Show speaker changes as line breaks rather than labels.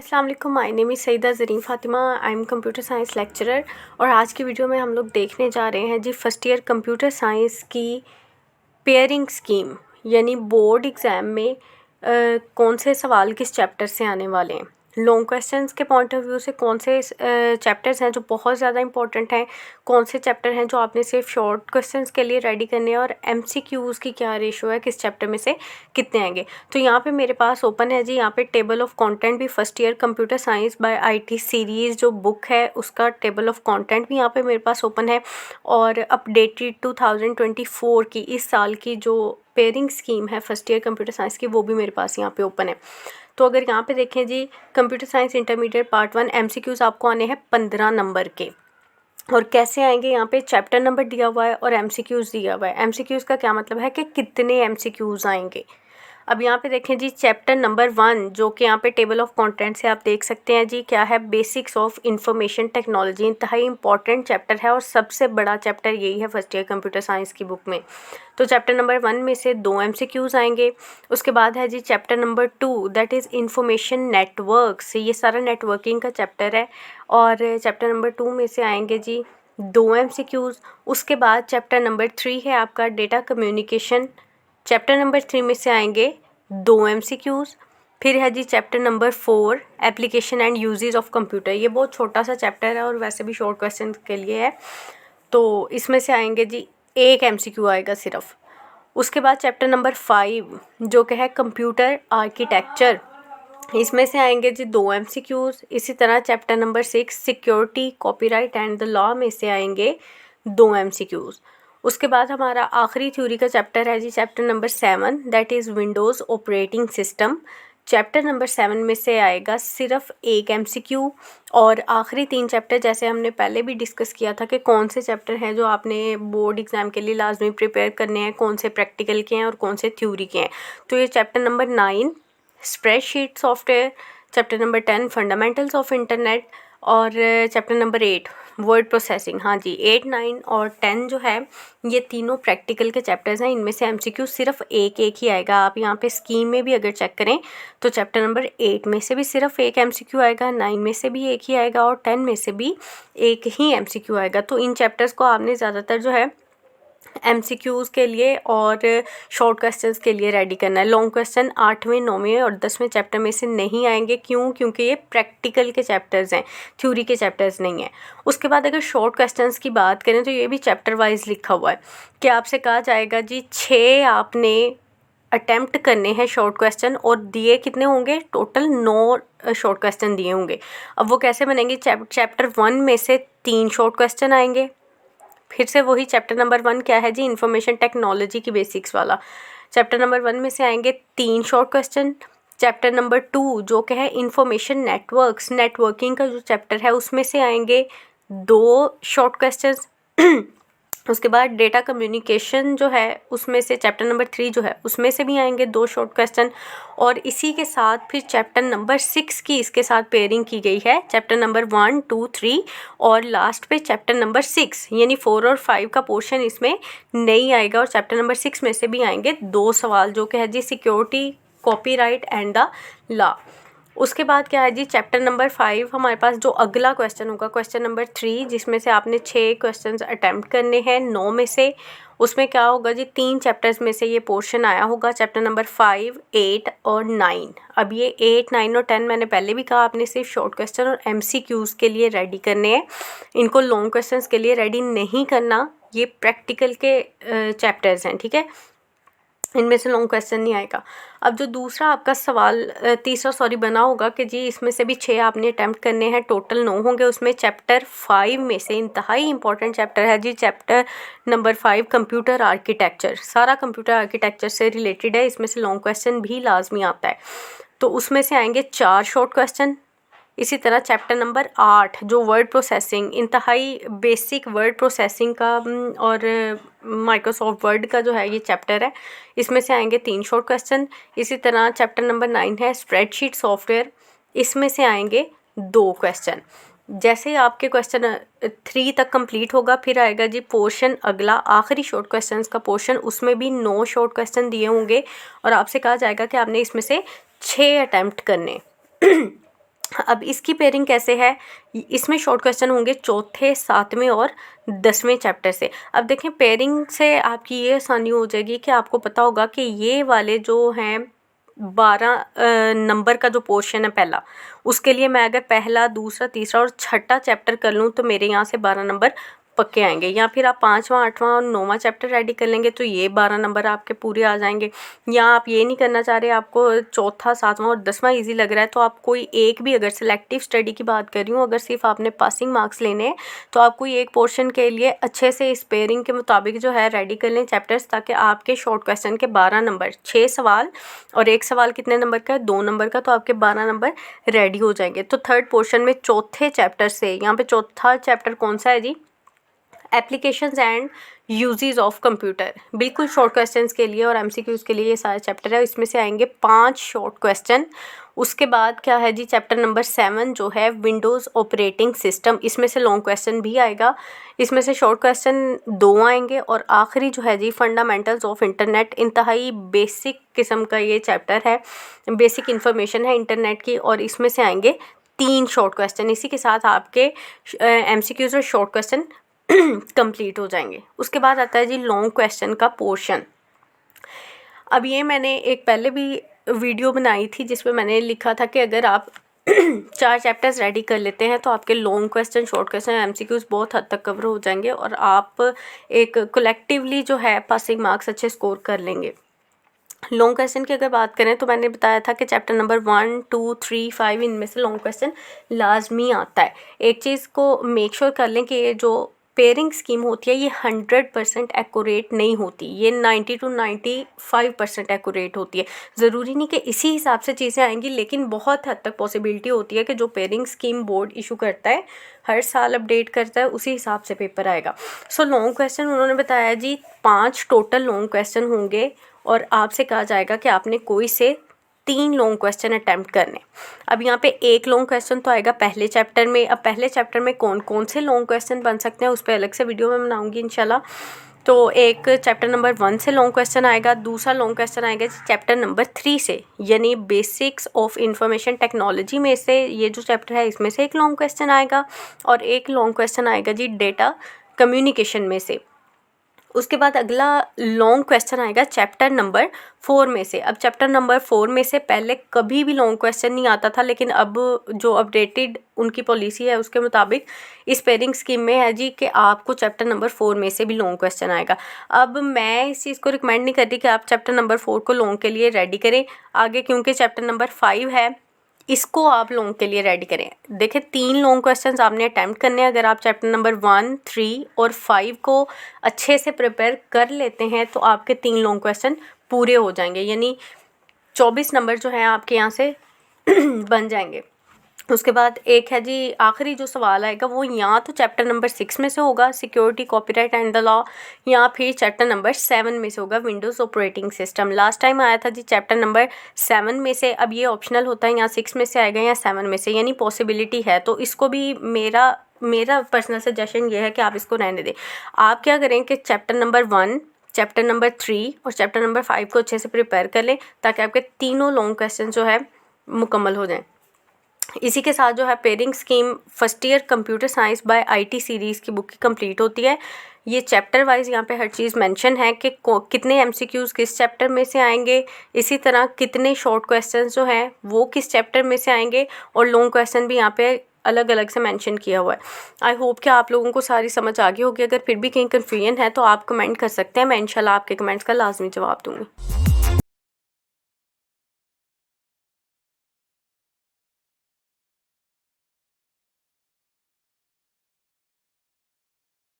अस्सलाम वालेकुम, my name is Saeeda Zareen Fatima. I am computer science lecturer. और आज की वीडियो में हम लोग देखने जा रहे हैं जी फर्स्ट ईयर कंप्यूटर साइंस की पेयरिंग स्कीम, यानी बोर्ड एग्ज़ाम में कौन से सवाल किस चैप्टर से आने वाले हैं। लॉन्ग क्वेश्चंस के पॉइंट ऑफ व्यू से कौन से चैप्टर्स हैं जो बहुत ज़्यादा इंपॉर्टेंट हैं, कौन से चैप्टर हैं जो आपने सिर्फ शॉर्ट क्वेश्चंस के लिए रेडी करने हैं, और एमसीक्यूज़ की क्या रेशो है, किस चैप्टर में से कितने आएंगे। तो यहाँ पे मेरे पास ओपन है जी, यहाँ पे टेबल ऑफ कंटेंट भी first year computer science by IT series जो बुक है उसका टेबल ऑफ कंटेंट भी यहाँ पे मेरे पास ओपन है, और अपडेटेड 2024 की इस साल की जो पेयरिंग स्कीम है फर्स्ट ईयर कंप्यूटर साइंस की, वो भी मेरे पास यहाँ पे ओपन है। तो अगर यहाँ पे देखें जी, computer science intermediate part 1 MCQs आपको आने हैं 15 नंबर के। और कैसे आएंगे, यहाँ पे चैप्टर नंबर दिया हुआ है और एमसीक्यूज़ दिया हुआ है। एमसीक्यूज़ का क्या मतलब है कि कितने एमसीक्यूज़ आएंगे। अब यहाँ पे देखें जी, चैप्टर नंबर 1 जो कि यहाँ पे टेबल ऑफ कंटेंट से आप देख सकते हैं जी, क्या है, बेसिक्स ऑफ इंफॉर्मेशन टेक्नोलॉजी। इंतहाई इंपॉर्टेंट चैप्टर है और सबसे बड़ा चैप्टर यही है फर्स्ट ईयर कंप्यूटर साइंस की बुक में। तो चैप्टर नंबर 1 में से 2 एमसीक्यूज़ आएंगे। उसके बाद है जी chapter number 2, that is information networks. ये सारा नेटवर्किंग का चैप्टर है, और चैप्टर नंबर 2 में से आएंगे जी 2 एमसीक्यूज़। उसके बाद चैप्टर नंबर 3 है आपका डेटा कम्युनिकेशन। चैप्टर नंबर 3 में से आएंगे 2 एमसीक्यूज़। फिर है जी chapter number 4 application and uses of computer. ये बहुत छोटा सा चैप्टर है और वैसे भी शॉर्ट क्वेश्चन के लिए है, तो इसमें से आएंगे जी 1 एमसीक्यू आएगा सिर्फ। उसके बाद चैप्टर नंबर 5 जो कि है कंप्यूटर आर्किटेक्चर, इसमें से आएंगे जी 2 एमसीक्यूज़। इसी तरह chapter number 6 security copyright and the law में से आएंगे 2 एमसीक्यूज़। उसके बाद हमारा आखिरी थ्योरी का चैप्टर है जी chapter number 7, that is Windows operating system. Chapter number 7 में से आएगा सिर्फ 1 एमसीक्यू। और आखिरी 3 चैप्टर, जैसे हमने पहले भी डिस्कस किया था कि कौन से चैप्टर हैं जो आपने बोर्ड एग्ज़ाम के लिए लाजमी प्रिपेयर करने हैं, कौन से प्रैक्टिकल के हैं और कौन से थ्योरी के हैं। तो ये chapter number 9 spreadsheet software, chapter number 10 fundamentals of internet, और चैप्टर नंबर 8 वर्ड प्रोसेसिंग। हाँ जी, 8, 9 और 10 जो है ये तीनों प्रैक्टिकल के चैप्टर्स हैं। इनमें से एमसीक्यू सिर्फ एक ही आएगा। आप यहाँ पे स्कीम में भी अगर चेक करें तो चैप्टर नंबर 8 में से भी सिर्फ 1 एमसीक्यू आएगा, 9 में से भी एक ही आएगा और 10 में से भी एक ही एमसीक्यू आएगा। तो इन चैप्टर्स को आपने ज़्यादातर जो है एमसीक्यूज़ के लिए और शॉर्ट क्वेश्चंस के लिए रेडी करना है। लॉन्ग क्वेश्चन 8वें, 9वें और 10वें चैप्टर में से नहीं आएंगे। क्यों? क्योंकि ये प्रैक्टिकल के चैप्टर्स हैं, थ्योरी के चैप्टर्स नहीं हैं। उसके बाद अगर शॉर्ट क्वेश्चंस की बात करें तो ये भी चैप्टर वाइज लिखा हुआ है कि आपसे कहा जाएगा जी 6 आपने अटैम्प्ट करने हैं शॉर्ट क्वेश्चन, और दिए कितने होंगे, टोटल 9 शॉर्ट क्वेश्चन दिए होंगे। अब वो कैसे बनेंगे, चैप्टर 1 में से 3 शॉर्ट क्वेश्चन आएंगे। फिर से वही चैप्टर नंबर 1 क्या है जी, इंफॉर्मेशन टेक्नोलॉजी की बेसिक्स वाला। चैप्टर नंबर 1 में से आएंगे 3 शॉर्ट क्वेश्चन। चैप्टर नंबर 2 जो कि है इंफॉर्मेशन नेटवर्क्स, नेटवर्किंग का जो चैप्टर है उसमें से आएंगे 2 शॉर्ट क्वेश्चंस। उसके बाद डेटा कम्युनिकेशन जो है उसमें से चैप्टर नंबर 3 जो है उसमें से भी आएंगे 2 शॉर्ट क्वेश्चन। और इसी के साथ फिर चैप्टर नंबर 6 की इसके साथ पेयरिंग की गई है, चैप्टर नंबर 1, 2, 3 और लास्ट पे चैप्टर नंबर 6, यानी 4 और 5 का पोर्शन इसमें नहीं आएगा। और चैप्टर नंबर 6 में से भी आएंगे 2 सवाल जो कि है जी security copyright and the law. उसके बाद क्या है जी, चैप्टर नंबर 5 हमारे पास जो अगला क्वेश्चन होगा, क्वेश्चन नंबर 3, जिसमें से आपने 6 क्वेश्चंस अटैम्प्ट करने हैं 9 में से। उसमें क्या होगा जी, 3 चैप्टर्स में से ये पोर्शन आया होगा, चैप्टर नंबर 5, 8 और 9। अब ये 8, 9 और 10 मैंने पहले भी कहा आपने सिर्फ शॉर्ट क्वेश्चन और एमसीक्यूज़ के लिए रेडी करने हैं, इनको लॉन्ग क्वेश्चंस के लिए रेडी नहीं करना। ये प्रैक्टिकल के चैप्टर्स हैं, ठीक है, इनमें से लॉन्ग क्वेश्चन नहीं आएगा। अब जो दूसरा आपका सवाल तीसरा बना होगा कि जी इसमें से भी 6 आपने अटैम्प्ट करने हैं, टोटल 9 होंगे। उसमें चैप्टर 5 में से इंतहाई इंपॉर्टेंट चैप्टर है जी चैप्टर नंबर 5 कंप्यूटर आर्किटेक्चर। सारा कंप्यूटर आर्किटेक्चर से रिलेटेड है, इसमें से लॉन्ग क्वेश्चन भी लाजमी आता है। तो उसमें से आएंगे 4 शॉर्ट क्वेश्चन। इसी तरह चैप्टर नंबर 8 जो वर्ड प्रोसेसिंग, इंतहाई बेसिक वर्ड प्रोसेसिंग का और माइक्रोसॉफ्ट वर्ड का जो है ये चैप्टर है, इसमें से आएंगे 3 शॉर्ट क्वेश्चन। इसी तरह चैप्टर नंबर 9 है स्प्रेडशीट सॉफ्टवेयर, इसमें से आएंगे 2 क्वेश्चन। जैसे ही आपके क्वेश्चन 3 तक कंप्लीट होगा, फिर आएगा जी पोर्शन अगला आखिरी शॉर्ट क्वेश्चंस का पोर्शन, उसमें भी 9 शॉर्ट क्वेश्चन दिए होंगे और आपसे कहा जाएगा कि आपने इसमें से 6 अटैम्प्ट करने। अब इसकी पेयरिंग कैसे है, इसमें शॉर्ट क्वेश्चन होंगे चौथे, 7वें और 10वें चैप्टर से। अब देखें पेयरिंग से आपकी ये आसानी हो जाएगी कि आपको पता होगा कि ये वाले जो हैं 12 नंबर का जो पोर्शन है पहला, उसके लिए मैं अगर पहला, दूसरा, तीसरा और छठा चैप्टर कर लूँ तो मेरे यहाँ से 12 नंबर पक्के आएंगे। या फिर आप 5वां, 8वां और 9वां चैप्टर रेडी कर लेंगे तो ये 12 नंबर आपके पूरे आ जाएंगे। या आप ये नहीं करना चाह रहे, आपको चौथा, 7वां और 10वां ईजी लग रहा है, तो आप कोई एक भी, अगर सिलेक्टिव स्टडी की बात कर रही हूँ, अगर सिर्फ आपने पासिंग मार्क्स लेने हैं तो आप कोई एक पोर्शन के लिए अच्छे से इस पेयरिंग के मुताबिक जो है रेडी कर लें चैप्टर्स, ताकि आपके शॉर्ट क्वेश्चन के 12 नंबर, 6 सवाल और एक सवाल कितने नंबर का है, 2 नंबर का, तो आपके 12 नंबर रेडी हो जाएंगे। तो थर्ड पोर्शन में चौथे चैप्टर से, यहाँ पे चौथा चैप्टर कौन सा है जी, applications and uses of computer, बिल्कुल शॉर्ट क्वेश्चंस के लिए और एमसीक्यूज़ के लिए ये सारा चैप्टर है। इसमें से आएंगे 5 शॉर्ट क्वेश्चन। उसके बाद क्या है जी, चैप्टर नंबर 7 जो है विंडोज़ ऑपरेटिंग सिस्टम, इसमें से लॉन्ग क्वेश्चन भी आएगा, इसमें से शॉर्ट क्वेश्चन 2 आएंगे। और आखिरी जो है जी फंडामेंटल्स ऑफ इंटरनेट, इंतहाई बेसिक किस्म का ये चैप्टर है, बेसिक इन्फॉर्मेशन है इंटरनेट की, और इसमें से आएंगे 3 शॉर्ट क्वेश्चन। इसी के साथ आपके एमसीक्यूज़ और शॉर्ट क्वेश्चन कंप्लीट हो जाएंगे। उसके बाद आता है जी लॉन्ग क्वेश्चन का पोर्शन। अब ये मैंने एक पहले भी वीडियो बनाई थी जिसमें मैंने लिखा था कि अगर आप 4 चैप्टर्स रेडी कर लेते हैं तो आपके long question, short question, MCQs बहुत हद तक कवर हो जाएंगे और आप एक कलेक्टिवली जो है पासिंग मार्क्स अच्छे स्कोर कर लेंगे। लॉन्ग क्वेश्चन की अगर बात करें तो मैंने बताया था कि चैप्टर नंबर 1, 2, 3, 5 इनमें से लॉन्ग क्वेश्चन लाजमी आता है। एक चीज़ को मेक श्योर कर लें कि ये जो पेयरिंग स्कीम होती है ये 100% एक्यूरेट नहीं होती, ये 90 to 95% एक्यूरेट होती है। ज़रूरी नहीं कि इसी हिसाब से चीज़ें आएंगी, लेकिन बहुत हद तक पॉसिबिलिटी होती है कि जो पेयरिंग स्कीम बोर्ड इशू करता है, हर साल अपडेट करता है, उसी हिसाब से पेपर आएगा। सो लॉन्ग क्वेश्चन उन्होंने बताया जी 5 टोटल लॉन्ग क्वेश्चन होंगे और आपसे कहा जाएगा कि आपने कोई से 3 लॉन्ग क्वेश्चन अटैम्प्ट करने। अब यहाँ पे एक लॉन्ग क्वेश्चन तो आएगा पहले चैप्टर में। अब पहले चैप्टर में कौन कौन से लॉन्ग क्वेश्चन बन सकते हैं उस पर अलग से वीडियो में बनाऊंगी इंशाल्लाह। तो एक चैप्टर नंबर 1 से लॉन्ग क्वेश्चन आएगा, दूसरा लॉन्ग क्वेश्चन आएगा चैप्टर नंबर 3 से, यानी बेसिक्स ऑफ इंफॉर्मेशन टेक्नोलॉजी में से ये जो चैप्टर है इसमें से एक लॉन्ग क्वेश्चन आएगा, और एक लॉन्ग क्वेश्चन आएगा जी डेटा कम्युनिकेशन में से। उसके बाद अगला लॉन्ग क्वेश्चन आएगा चैप्टर नंबर 4 में से। अब चैप्टर नंबर 4 में से पहले कभी भी लॉन्ग क्वेश्चन नहीं आता था, लेकिन अब जो अपडेटेड उनकी पॉलिसी है उसके मुताबिक इस पेयरिंग स्कीम में है जी कि आपको चैप्टर नंबर 4 में से भी लॉन्ग क्वेश्चन आएगा। अब मैं इस चीज़ को रिकमेंड नहीं करती कि आप चैप्टर नंबर 4 को लॉन्ग के लिए रेडी करें आगे, क्योंकि चैप्टर नंबर 5 है, इसको आप लॉन्ग के लिए रेडी करें। देखिए 3 लॉन्ग क्वेश्चंस आपने अटैम्प्ट करने हैं। अगर आप चैप्टर नंबर 1, 3 और 5 को अच्छे से प्रिपेयर कर लेते हैं तो आपके 3 लॉन्ग क्वेश्चन पूरे हो जाएंगे, यानी 24 नंबर जो हैं आपके यहाँ से बन जाएंगे। उसके बाद एक है जी आखिरी जो सवाल आएगा वो या तो चैप्टर नंबर 6 में से होगा, security, copyright and the law, या फिर चैप्टर नंबर 7 में से होगा, Windows operating system. Last time आया था जी चैप्टर नंबर 7 में से। अब ये ऑप्शनल होता है, यहाँ 6 में से आएगा या 7 में से, यानी पॉसिबिलिटी है। तो इसको भी मेरा पर्सनल सजेशन ये है कि आप इसको रहने दें। आप क्या करें कि चैप्टर नंबर 1, चैप्टर नंबर 3 और चैप्टर नंबर 5 को अच्छे से प्रिपेयर कर लें ताकि आपके तीनों लॉन्ग क्वेश्चन जो है मुकम्मल हो जाएँ। इसी के साथ जो है pairing scheme first year computer science by IT series की बुक की कंप्लीट होती है। ये चैप्टर वाइज यहाँ पे हर चीज़ मेंशन है कि कितने एमसीक्यूज़ किस चैप्टर में से आएंगे, इसी तरह कितने शॉर्ट क्वेश्चंस जो हैं वो किस चैप्टर में से आएंगे, और लॉन्ग क्वेश्चन भी यहाँ पे अलग अलग से मेंशन किया हुआ है। आई होप कि आप लोगों को सारी समझ आ गई होगी। अगर फिर भी कहीं कन्फ्यूजन है तो आप कमेंट कर सकते हैं, मैं इंशाल्लाह आपके कमेंट्स का लाजमी जवाब दूँगी।